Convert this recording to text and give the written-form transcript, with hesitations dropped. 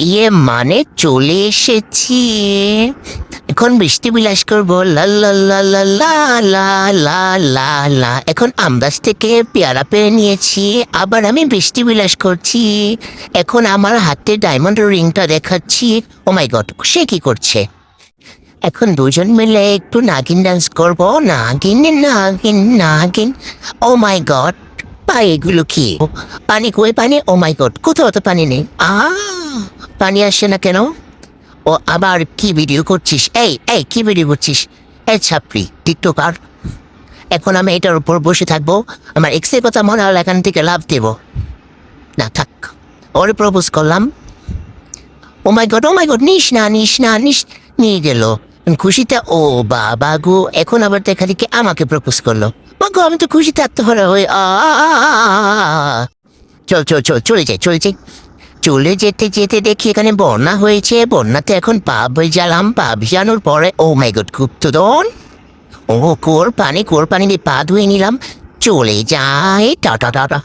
ইয়ে মানে চলে এসেছি। এখন বৃষ্টি বিলাস করবো, লা লা লা লা লা লা লা লা লা। এখন আমগাছ থেকে পেয়ারা পেরে নিয়েছি, আবার আমি বৃষ্টি বিলাস করছি। এখন আমার হাতে ডায়মন্ড রিংটা দেখাচ্ছি। ও মাই গড, সে কি করছে? এখন দুজন মিলে একটু নাগিন ডান্স করবো। নাগিন নাগিন নাগিন। ও মাই গড, ভাই এগুলো কি? পানি কই পানি? ও মাই গড, কোথাও তো পানি নেই। পানি আসছে না কেন? ও আবার কি ভিডিও করছিস? এই এই কি ভিডিও করছিস? এই ছাপড়ি টিকটকার। এখন আমি এটার উপর বসে থাকবো? আমার এক্সের কথা মনে হলো এখান থেকে লাভ দেব না। থাক, ওরে প্রপোজ করলাম। ও মাই গড, ও মাই গড, নিস না নিস না নিস। নিয়ে গেল খুশিতে। ও বাবা গো, এখন আবার দেখা দেখি আমাকে প্রপোজ করলো। গো, আমি তো খুশিতে আত্মহারা হয়ে চল চল চল, চলে যাই চলে যাই। চলে যেতে যেতে দেখি এখানে বন্যা হয়েছে। বন্যাতে এখন পা ভিজালাম। পা ভিজানোর পরে ও মাই গড, গুপ্তধন। ও কুয়োর পানি দিয়ে পা ধুয়ে নিলাম। চলে যাই, টাটা টাটা।